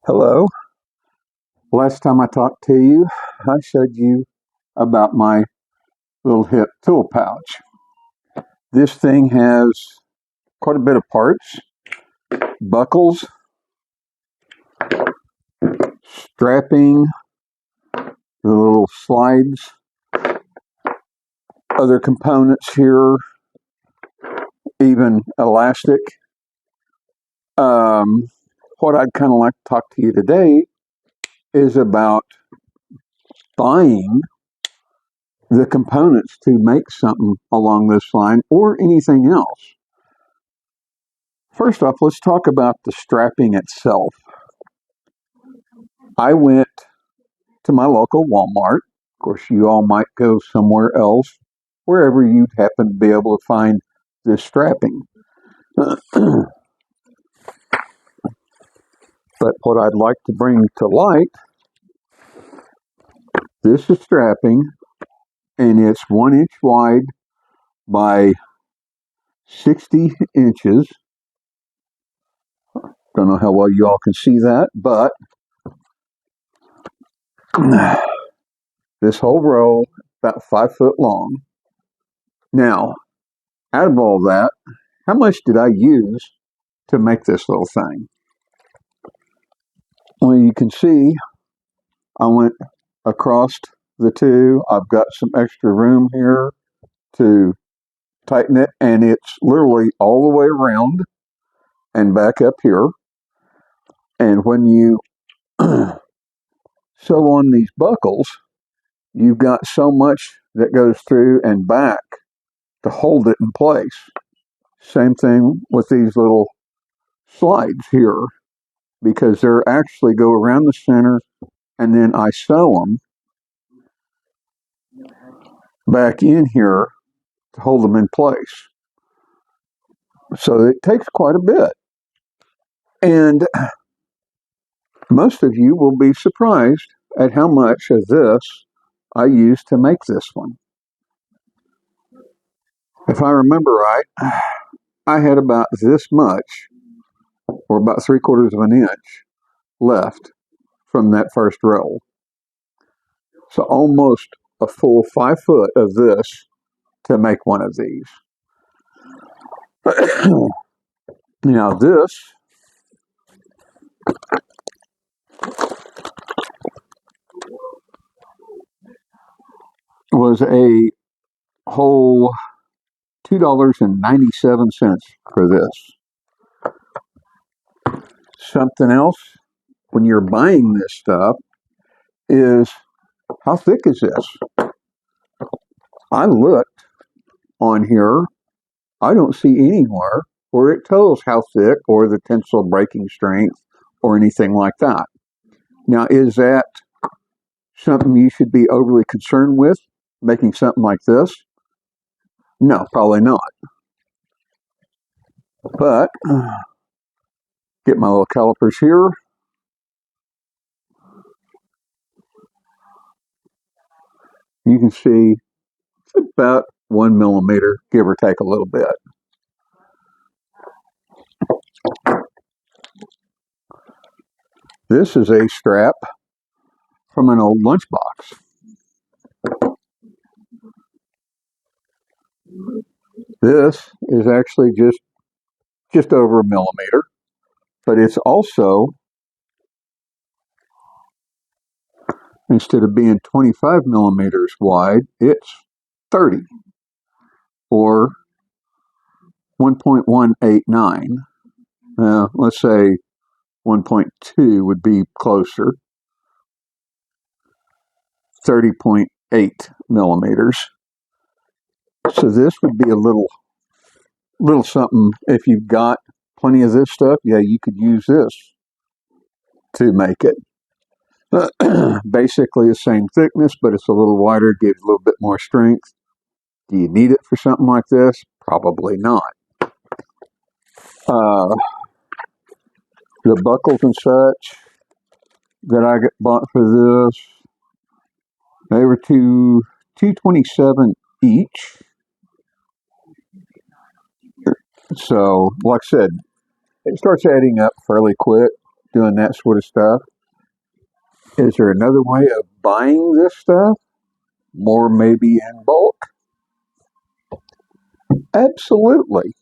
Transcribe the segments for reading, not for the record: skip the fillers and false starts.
Hello. Last time I talked to you, I showed you about my little hip tool pouch. This thing has quite a bit of parts, buckles, strapping, the little slides, other components here, even elastic. Um, what I'd kind of like to talk to you today is about buying the components to make something along this line or anything else. First off, let's talk about the strapping itself. I went to my local Walmart. Of course, you all might go somewhere else, wherever you'd happen to be able to find this strapping. But what I'd like to bring to light, this is strapping, and it's 1 inch wide by 60 inches. Don't know how well you all can see that, but this whole row, about 5 foot long. Now, out of all that, how much did I use to make this little thing? Well, you can see I went across the two. I've got some extra room here to tighten it, and it's literally all the way around and back up here. And when you sew on these buckles, you've got so much that goes through and back to hold it in place. Same thing with these little slides here, because they're actually go around the center, and then I sew them back in here to hold them in place. So it takes quite a bit. And most of you will be surprised at how much of this I used to make this one. If I remember right, I had about this much, or about 3/4 of an inch, left from that first roll. So almost a full 5 foot of this to make one of these. Now this was a whole $2.97 for this. Something else when you're buying this stuff is, how thick is this? I looked on here. I don't see anywhere where it tells how thick or the tensile breaking strength or anything like that. Now, is that something you should be overly concerned with, making something like this? No, probably not. But get my little calipers here. You can see it's about 1 millimeter, give or take a little bit. This is a strap from an old lunchbox. This is actually just over a millimeter, but it's also, instead of being 25 millimeters wide, it's 30, or 1.189. Let's say 1.2 would be closer. 30.8 millimeters. So this would be a little something. If you've got plenty of this stuff, yeah, you could use this to make it. Basically the same thickness, but it's a little wider, gives a little bit more strength. Do you need it for something like this? Probably not. The buckles and such that I bought for this, they were $227 each. So, like I said, it starts adding up fairly quick. doing that sort of stuff. Is there another way of buying this stuff? More maybe in bulk? Absolutely.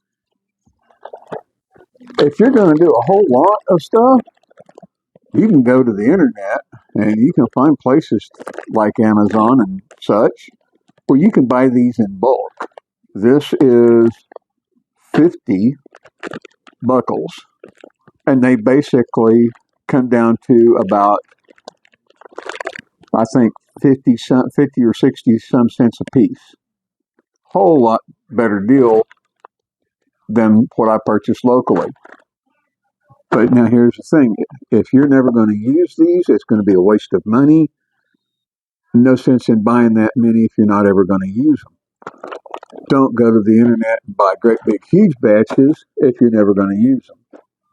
If you're going to do a whole lot of stuff, you can go to the internet and you can find places like Amazon and such where you can buy these in bulk. This is 50 buckles, and they basically come down to about, I think, 50 or 60 some cents a piece. Whole lot better deal than what I purchased locally. But now here's the thing. If you're never going to use these, it's going to be a waste of money. No sense in buying that many if you're not ever going to use them. Don't go to the internet and buy great big huge batches if you're never going to use them.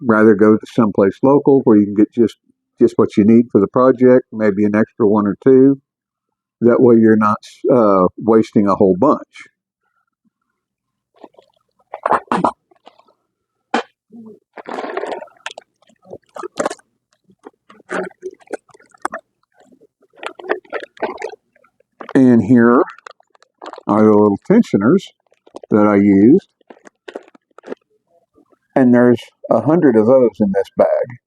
Rather go to someplace local where you can get just what you need for the project, maybe an extra one or two. That way you're not wasting a whole bunch. And here are the little tensioners that I used. And there's 100 of those in this bag.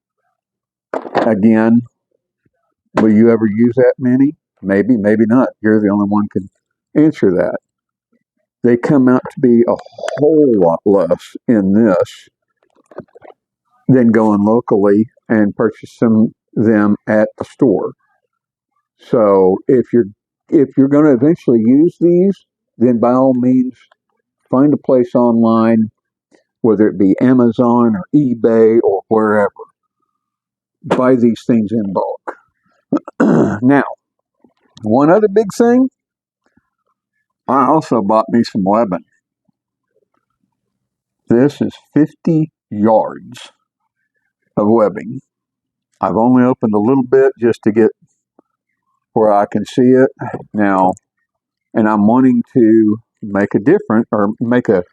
Again, will you ever use that many? Maybe, maybe not. You're the only one who can answer that. They come out to be a whole lot less in this than going locally and purchasing them at the store. So if you're going to eventually use these, then by all means find a place online, whether it be Amazon or eBay or wherever. Buy these things in bulk. Now, one other big thing, I also bought me some webbing. This is 50 yards of webbing. I've only opened a little bit just to get where I can see it now, and I'm wanting to make a difference or make a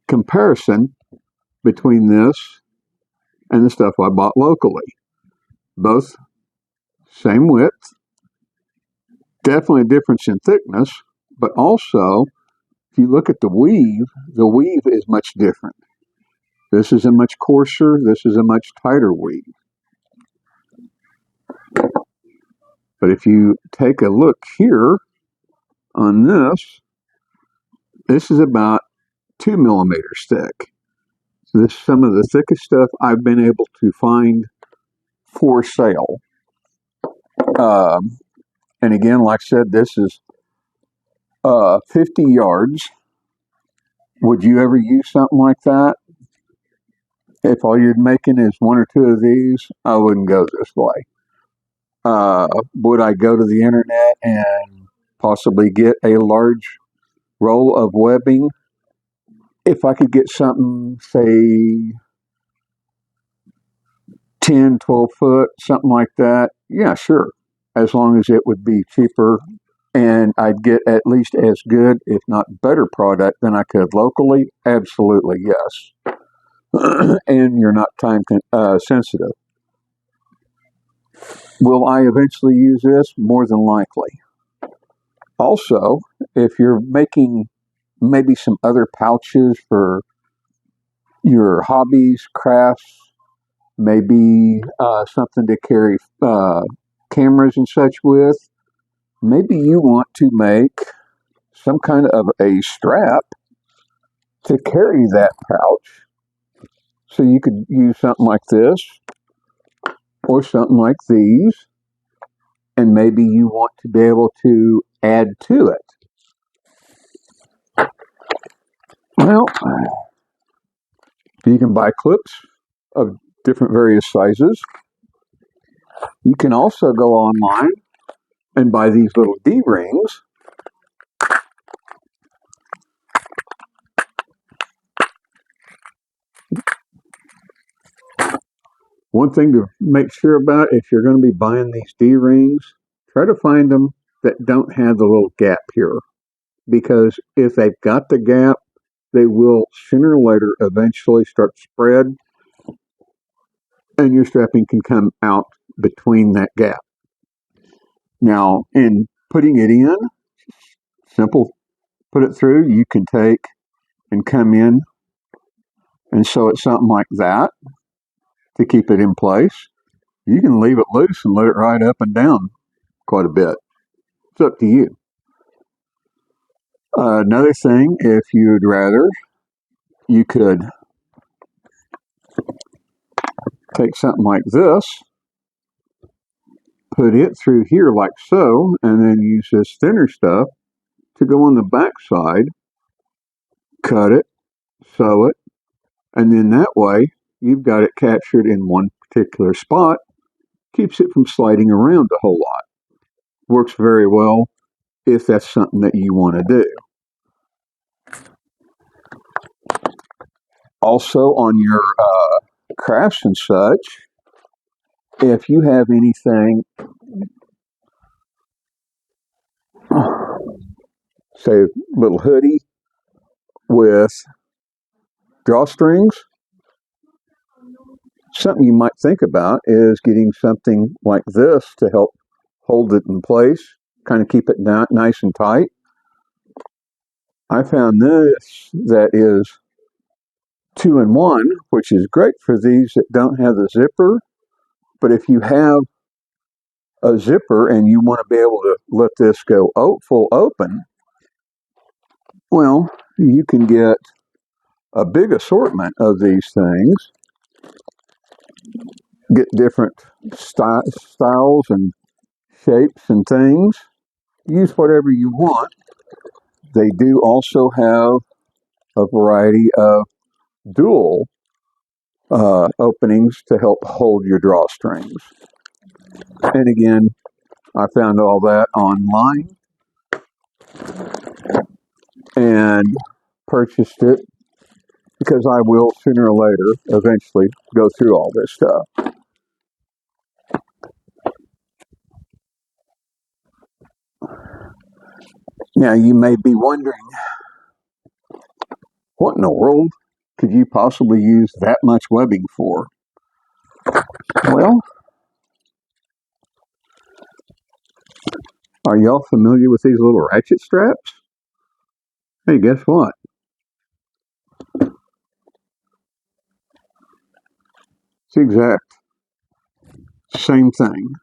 comparison between this and the stuff I bought locally. Both same width, definitely a difference in thickness, but also if you look at the weave is much different. This is a much coarser, this is a much tighter weave. But if you take a look here on this is about 2 millimeters thick. This is some of the thickest stuff I've been able to find for sale. And again, like I said, this is 50 yards. Would you ever use something like that? If all you're making is one or two of these, I wouldn't go this way. Would I go to the internet and possibly get a large roll of webbing? If I could get something, say, 10, 12 foot, something like that, yeah, sure. As long as it would be cheaper and I'd get at least as good, if not better product than I could locally, absolutely yes. And you're not time sensitive. Will I eventually use this? More than likely. Also, if you're making maybe some other pouches for your hobbies, crafts, maybe something to carry cameras and such with, maybe you want to make some kind of a strap to carry that pouch. So you could use something like this or something like these, and maybe you want to be able to add to it. Well, you can buy clips of different various sizes. You can also go online and buy these little D-rings. One thing to make sure about if you're going to be buying these D-rings, try to find them that don't have the little gap here. Because if they've got the gap, they will sooner or later eventually start to spread. and your strapping can come out between that gap. Now, in putting it in, simple, put it through, you can take and come in and sew it something like that to keep it in place. You can leave it loose and let it ride up and down quite a bit. It's up to you. Another thing, if you'd rather, you could take something like this, put it through here like so, and then use this thinner stuff to go on the back side, cut it, sew it, and then that way you've got it captured in one particular spot, keeps it from sliding around a whole lot. Works very well if that's something that you want to do. Also, on your crafts and such, if you have anything, say a little hoodie with drawstrings, something you might think about is getting something like this to help hold it in place, kind of keep it nice and tight. I found this that is 2-in-1, which is great for these that don't have the zipper. But if you have a zipper and you want to be able to let this go full open, well, you can get a big assortment of these things, get different styles and shapes and things, use whatever you want. They do also have a variety of dual openings to help hold your drawstrings. And again, I found all that online and purchased it because I will sooner or later eventually go through all this stuff. Now you may be wondering, what in the world could you possibly use that much webbing for? Well, are y'all familiar with these little ratchet straps? Hey, guess what? It's the exact same thing.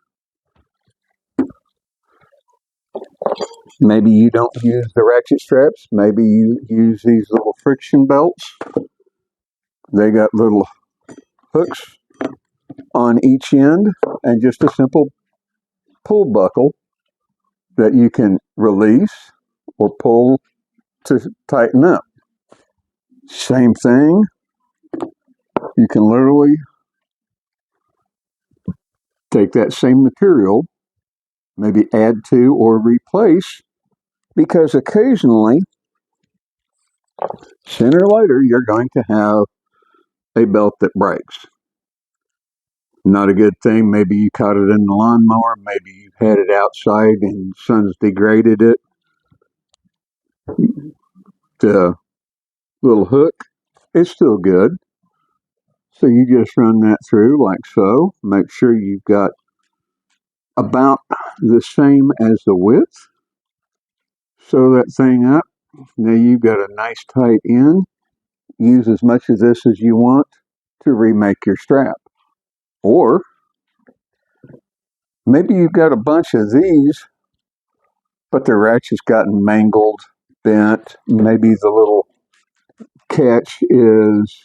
Maybe you don't use the ratchet straps. Maybe you use these little friction belts. They got little hooks on each end and just a simple pull buckle that you can release or pull to tighten up. Same thing. You can literally take that same material, maybe add to or replace, because occasionally, sooner or later, you're going to have a belt that breaks. Not a good thing. Maybe you caught it in the lawnmower. Maybe you've had it outside and the sun's degraded it. The little hook is still good. So you just run that through like so. Make sure you've got about the same as the width. Sew that thing up. Now you've got a nice tight end. Use as much of this as you want to remake your strap. Or maybe you've got a bunch of these, but the ratchet's gotten mangled, bent. Maybe the little catch is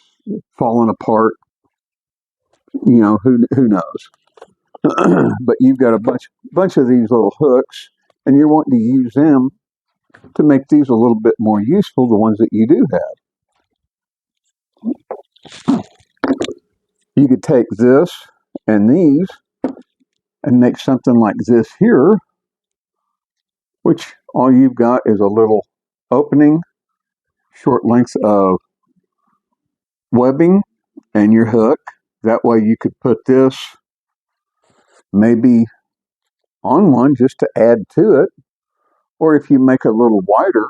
falling apart. You know, who knows? But you've got a bunch of these little hooks, and you're wanting to use them to make these a little bit more useful, the ones that you do have. You could take this and these and make something like this here, which all you've got is a little opening, short length of webbing, and your hook. That way you could put this maybe on one just to add to it, or if you make it a little wider,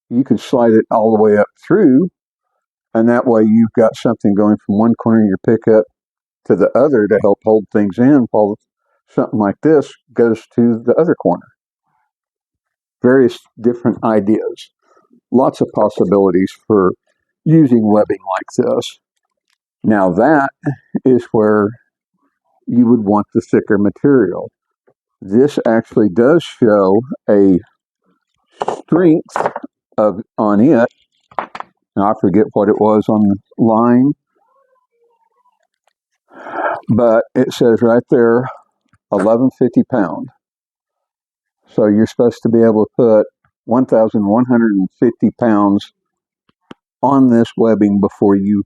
you can slide it all the way up through, and that way you've got something going from one corner of your pickup to the other to help hold things in while something like this goes to the other corner. Various different ideas. Lots of possibilities for using webbing like this. Now that is where you would want the thicker material. This actually does show a strength on it. Now I forget what it was on the line, but it says right there 1150 pound. So you're supposed to be able to put 1,150 pounds on this webbing before you,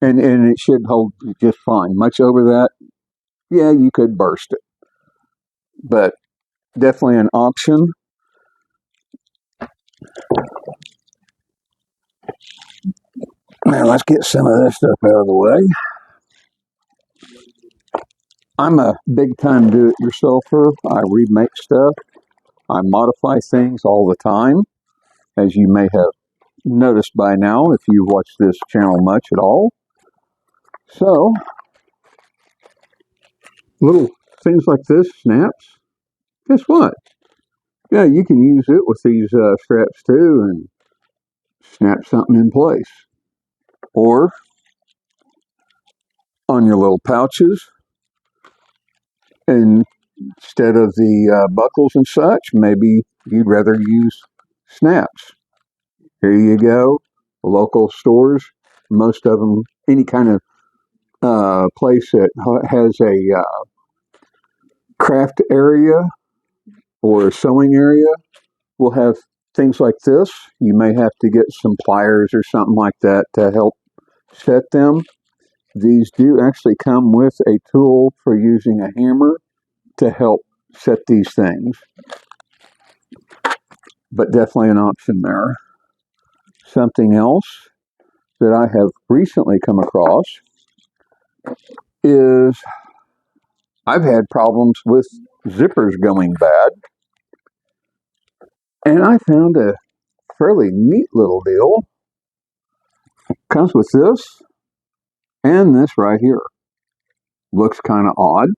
and it should hold just fine. Much over that, yeah, you could burst it, but definitely an option. Now let's get some of this stuff out of the way. I'm a big time do-it-yourselfer. I remake stuff. I modify things all the time, as you may have noticed by now if you've watched this channel much at all. So, little things like this, snaps, guess what? Yeah, you can use it with these straps too and snap something in place. Or on your little pouches, and instead of the buckles and such, maybe you'd rather use snaps. Here you go. Local stores, most of them, any kind of place that has a craft area or a sewing area will have things like this. You may have to get some pliers or something like that to help set them. These do actually come with a tool for using a hammer to help set these things, but definitely an option there. Something else that I have recently come across is I've had problems with zippers going bad, and I found a fairly neat little deal. Comes with this and this right here. Looks kind of odd,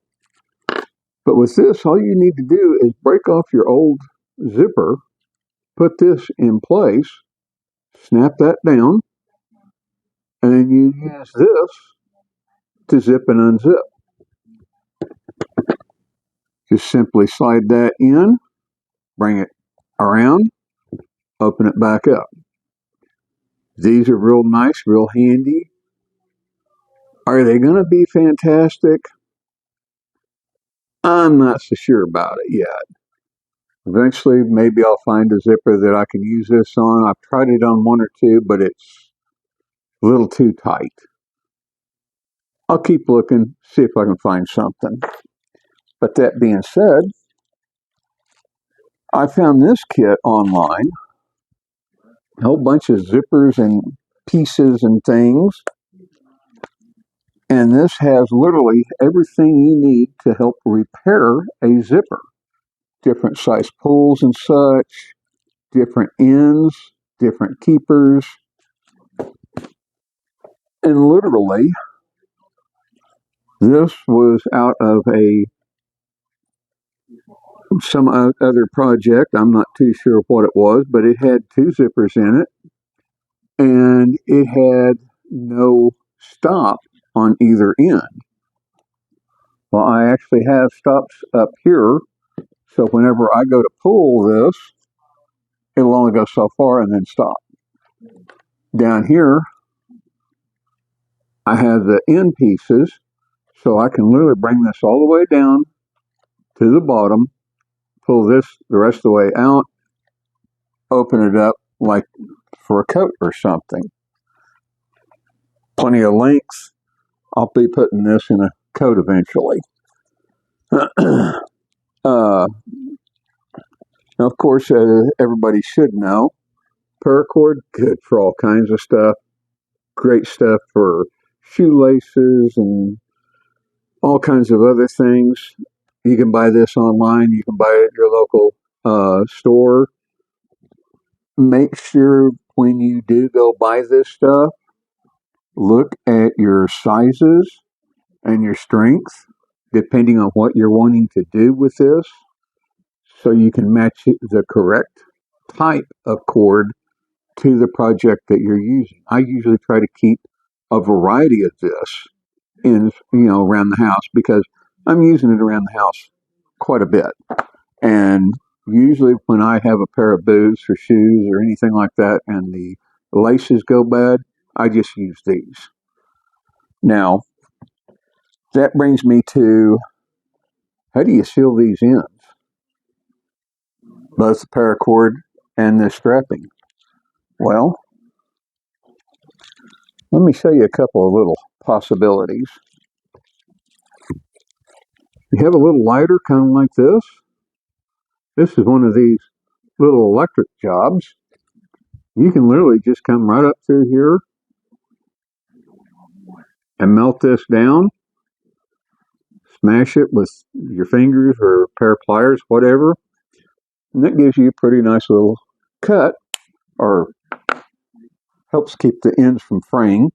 but with this, all you need to do is break off your old zipper, put this in place, snap that down, and then you use this to zip and unzip. Just simply slide that in, bring it around, open it back up. These are real nice, real handy. Are they going to be fantastic? I'm not so sure about it yet. Eventually, maybe I'll find a zipper that I can use this on. I've tried it on one or two, but it's a little too tight. I'll keep looking, see if I can find something. But that being said, I found this kit online. A whole bunch of zippers and pieces and things. And this has literally everything you need to help repair a zipper. Different size pulls and such, different ends, different keepers. And literally, this was out of some other project. I'm not too sure what it was, but it had two zippers in it, and it had no stop on either end. Well, I actually have stops up here, so whenever I go to pull this, it'll only go so far and then stop. Down here, I have the end pieces, so I can literally bring this all the way down to the bottom, pull this the rest of the way out, open it up like for a coat or something. Plenty of length. I'll be putting this in a coat eventually. Of course, everybody should know, paracord, good for all kinds of stuff. Great stuff for shoelaces and all kinds of other things. You can buy this online. You can buy it at your local store. Make sure when you do go buy this stuff, look at your sizes and your strength, depending on what you're wanting to do with this, so you can match the correct type of cord to the project that you're using. I usually try to keep a variety of this in, around the house, because I'm using it around the house quite a bit. And usually when I have a pair of boots or shoes or anything like that and the laces go bad, I just use these. Now, that brings me to, how do you seal these ends? Both the paracord and the strapping. Well, let me show you a couple of little possibilities. You have a little lighter kind of like this. This is one of these little electric jobs. You can literally just come right up through here and melt this down, smash it with your fingers or a pair of pliers, whatever, and that gives you a pretty nice little cut, or helps keep the ends from fraying.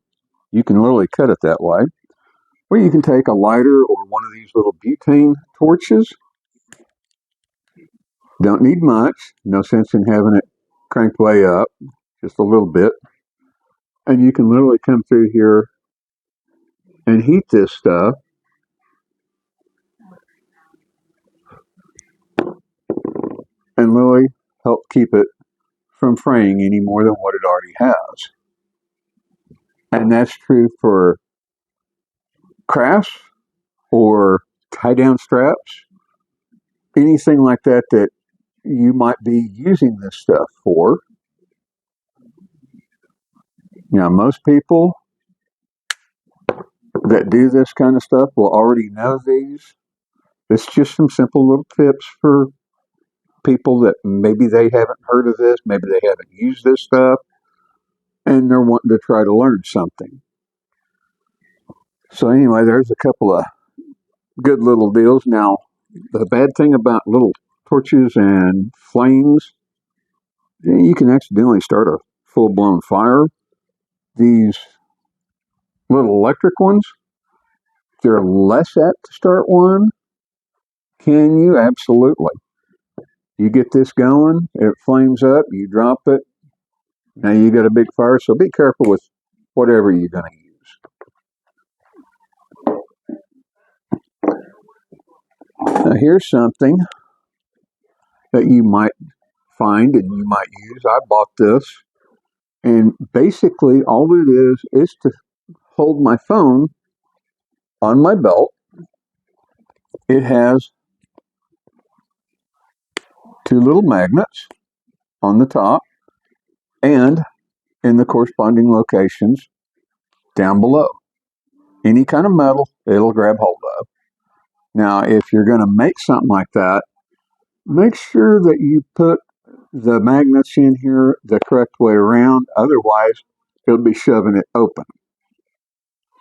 You can literally cut it that way. Or you can take a lighter or one of these little butane torches. Don't need much. No sense in having it cranked way up. Just a little bit. And you can literally come through here and heat this stuff. And literally help keep it from fraying any more than what it already has. And that's true for crafts or tie down straps, anything like that that you might be using this stuff for. Now, most people that do this kind of stuff will already know these. It's just some simple little tips for people that maybe they haven't heard of this, maybe they haven't used this stuff, and they're wanting to try to learn something. So anyway, there's a couple of good little deals. Now, the bad thing about little torches and flames, you can accidentally start a full-blown fire. These little electric ones, they're less apt to start one. Can you? Absolutely. You get this going, it flames up, you drop it, now you got a big fire, so be careful with whatever you're going to use. Now here's something that you might find and you might use. I bought this, and basically all it is to hold my phone on my belt. It has two little magnets on the top and in the corresponding locations down below. Any kind of metal, it'll grab hold of. Now, if you're going to make something like that, make sure that you put the magnets in here the correct way around. Otherwise, it'll be shoving it open.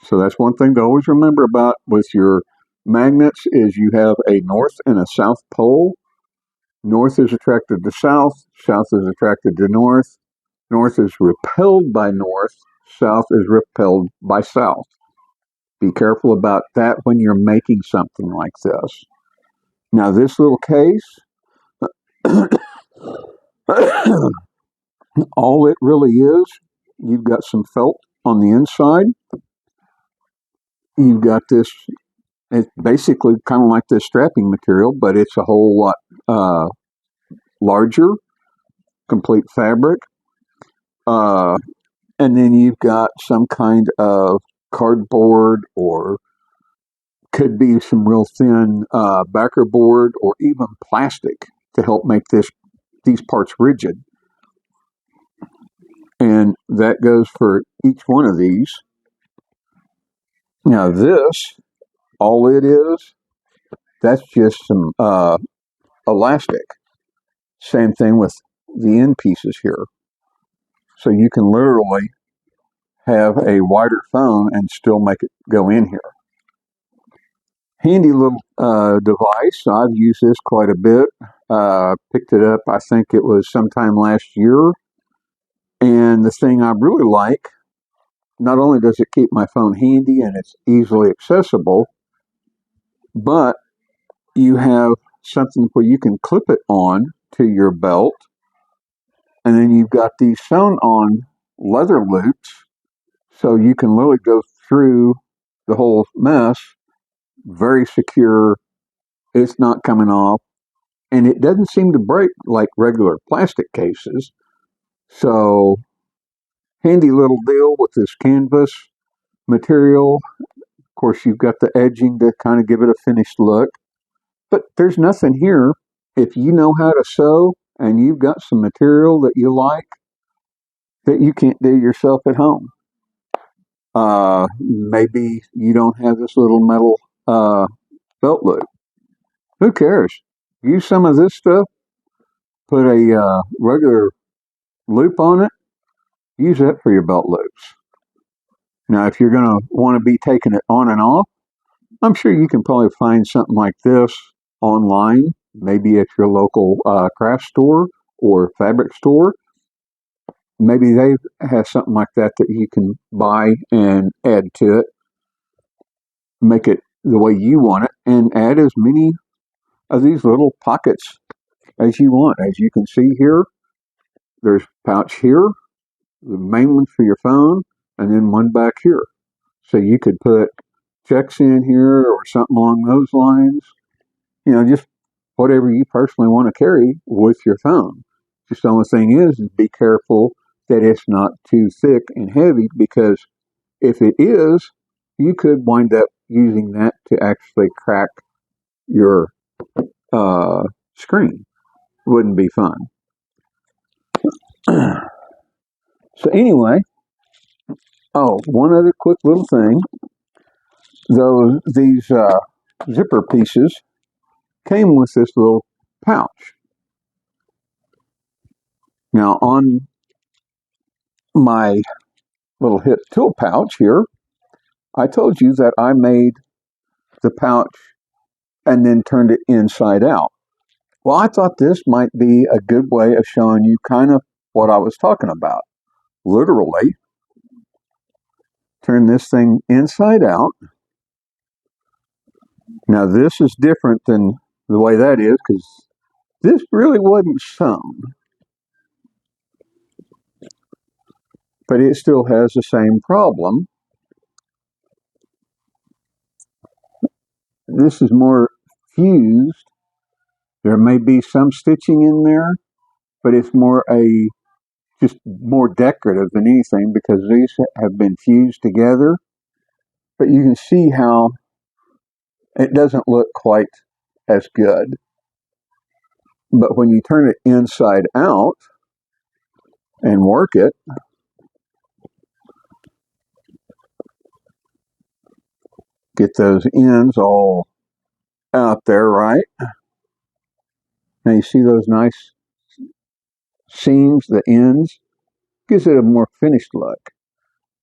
So that's one thing to always remember about with your magnets is you have a north and a south pole. North is attracted to south, south is attracted to north. North is repelled by north, south is repelled by south. Be careful about that when you're making something like this. Now this little case, all it really is, you've got some felt on the inside. You've got this, it's basically kind of like this strapping material, but it's a whole lot larger, complete fabric. And then you've got some kind of cardboard, or could be some real thin backer board, or even plastic to help make these parts rigid. And that goes for each one of these. Now this, all it is, that's just some elastic. Same thing with the end pieces here. So you can literally have a wider phone and still make it go in here. Handy little device. I've used this quite a bit. Picked it up, I think it was sometime last year. And the thing I really like not only does it keep my phone handy and it's easily accessible, but you have something where you can clip it on to your belt, and then you've got these sewn on leather loops, so you can literally go through the whole mess very secure. It's not coming off, and it doesn't seem to break like regular plastic cases. So, handy little deal with this canvas material. Of course, you've got the edging to kind of give it a finished look, but there's nothing here. If you know how to sew and you've got some material that you like that you can't do yourself at home, maybe you don't have this little metal belt loop. Who cares? Use some of this stuff, put a regular loop on it, use that for your belt loops. Now, if you're going to want to be taking it on and off, I'm sure you can probably find something like this online, maybe at your local craft store or fabric store. Maybe they have something like that that you can buy and add to it, make it the way you want it, and add as many of these little pockets as you want. As you can see here, there's a pouch here, the main one for your phone, and then one back here. So you could put checks in here or something along those lines. Just whatever you personally want to carry with your phone. Just the only thing is be careful that it's not too thick and heavy, because if it is, you could wind up using that to actually crack your screen. Wouldn't be fun. So anyway, one other quick little thing. These zipper pieces came with this little pouch. Now on my little hip tool pouch here, I told you that I made the pouch and then turned it inside out. Well, I thought this might be a good way of showing you kind of what I was talking about. Literally, turn this thing inside out. Now, this is different than the way that is, because this really wasn't sewn, but it still has the same problem. This is more fused. There may be some stitching in there, but it's just more decorative than anything, because these have been fused together. But you can see how it doesn't look quite as good. But when you turn it inside out and work it, get those ends all out there, right? Now you see those nice seams, the ends, gives it a more finished look.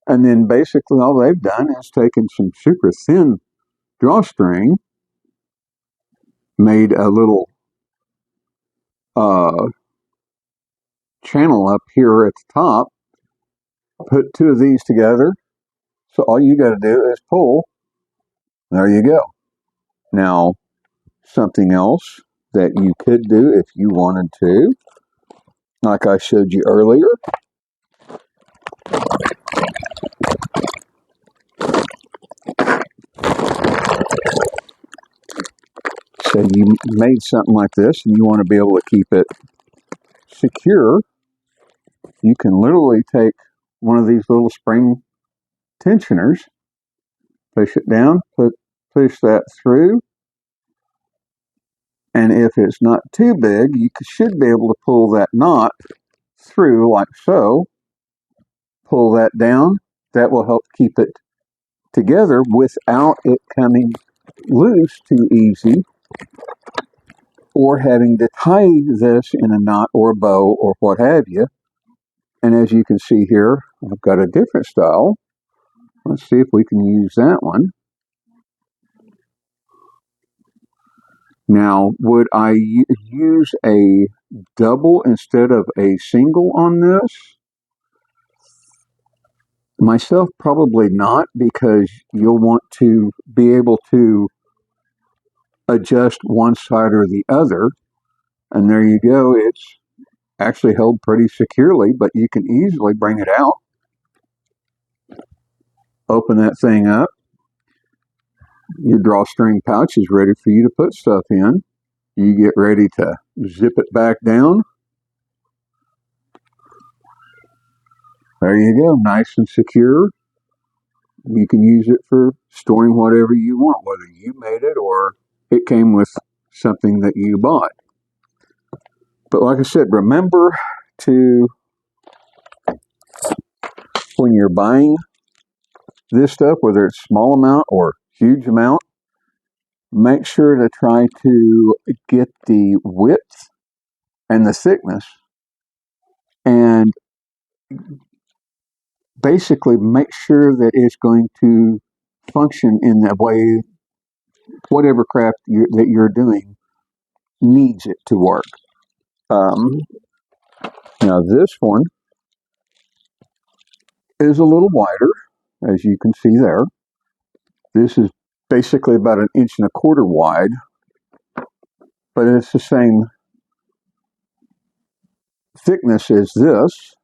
And then basically all they've done is taken some super thin drawstring, made a little channel up here at the top, put two of these together. So all you got to do is pull. There you go. Now, something else that you could do if you wanted to, like I showed you earlier, say you made something like this and you want to be able to keep it secure, you can literally take one of these little spring tensioners, push it down, push that through, and if it's not too big, you should be able to pull that knot through like so. Pull that down. That will help keep it together without it coming loose too easy, or having to tie this in a knot or a bow or what have you. And as you can see here, I've got a different style. Let's see if we can use that one. Now, would I use a double instead of a single on this? Myself, probably not, because you'll want to be able to adjust one side or the other. And there you go. It's actually held pretty securely, but you can easily bring it out, open that thing up. Your drawstring pouch is ready for you to put stuff in. You get ready to zip it back down. There you go, nice and secure. You can use it for storing whatever you want, whether you made it or it came with something that you bought. But like I said, remember to, when you're buying this stuff, whether it's small amount or huge amount, make sure to try to get the width and the thickness, and basically make sure that it's going to function in that way. Whatever craft that you're doing needs it to work. Now this one is a little wider, as you can see there. This is basically about 1.25 inches wide, but it's the same thickness as this,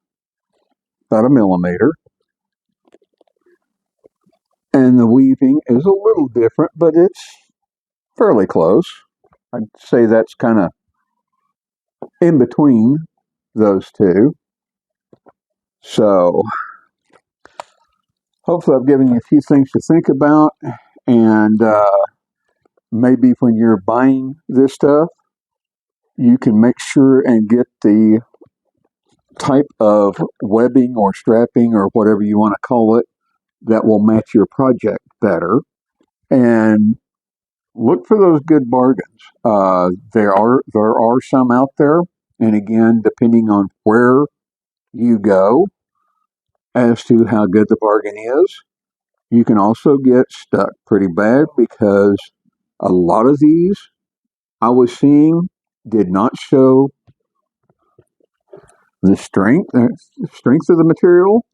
about 1 millimeter. And the weaving is a little different, but it's fairly close. I'd say that's kind of in between those two. So hopefully I've given you a few things to think about, and maybe when you're buying this stuff, you can make sure and get the type of webbing or strapping or whatever you want to call it that will match your project better, and look for those good bargains. There are some out there, and again, depending on where you go as to how good the bargain is, you can also get stuck pretty bad, because a lot of these I was seeing did not show the strength of the material,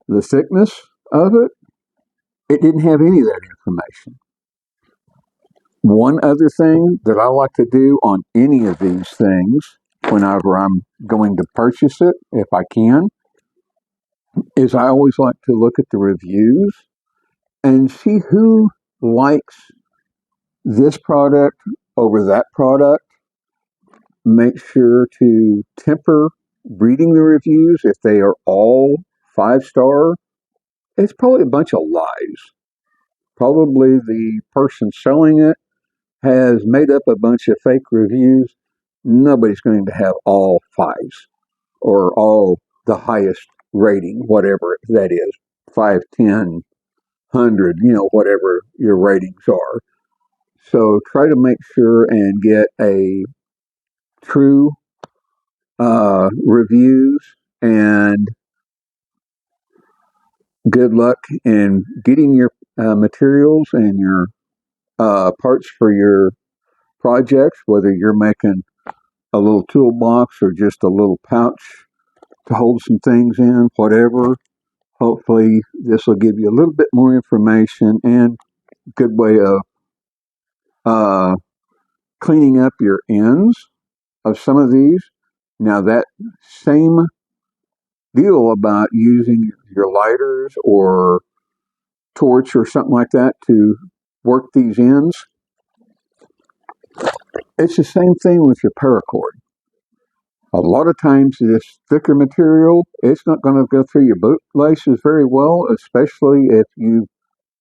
the thickness of it. It didn't have any of that information. One other thing that I like to do on any of these things whenever I'm going to purchase it, if I can, is I always like to look at the reviews and see who likes this product over that product. Make sure to temper reading the reviews. If they are all 5-star, it's probably a bunch of lies. Probably the person selling it has made up a bunch of fake reviews. Nobody's going to have all 5s or all the highest rating, whatever that is, 5, 10, 100, whatever your ratings are. So try to make sure and get a true reviews, and good luck in getting your materials and your parts for your projects, whether you're making a little toolbox or just a little pouch to hold some things in, whatever. Hopefully this will give you a little bit more information and good way of cleaning up your ends of some of these. Now that same deal about using your lighters or torch or something like that to work these ends, it's the same thing with your paracord. A lot of times this thicker material, it's not going to go through your boot laces very well, especially if you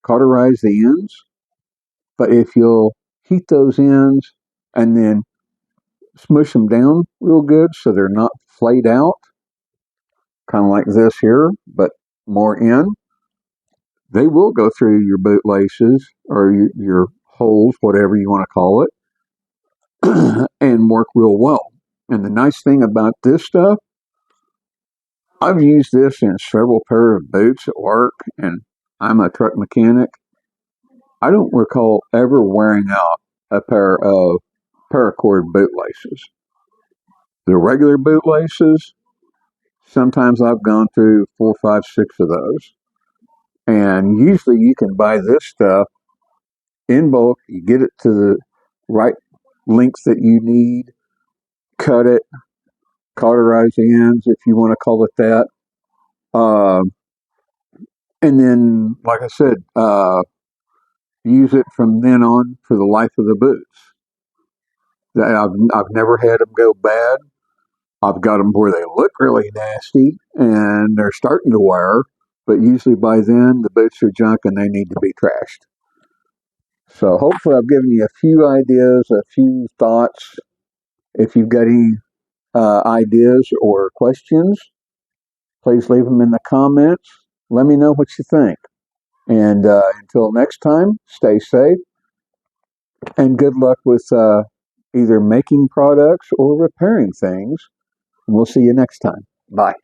cauterize the ends. But if you'll heat those ends and then smush them down real good so they're not flayed out, kind of like this here, but more in, they will go through your boot laces or your holes, whatever you want to call it, and work real well. And the nice thing about this stuff, I've used this in several pair of boots at work, and I'm a truck mechanic. I don't recall ever wearing out a pair of paracord boot laces. The regular boot laces, sometimes I've gone through 4, 5, 6 of those. And usually you can buy this stuff in bulk. You get it to the right length that you need, cut it, cauterize the ends if you want to call it that. And then, like I said, use it from then on for the life of the boots. I've never had them go bad. I've got them where they look really nasty and they're starting to wear, but usually by then the boots are junk and they need to be trashed. So hopefully I've given you a few ideas, a few thoughts. If you've got any ideas or questions, please leave them in the comments. Let me know what you think. And until next time, stay safe and good luck with either making products or repairing things. And we'll see you next time. Bye.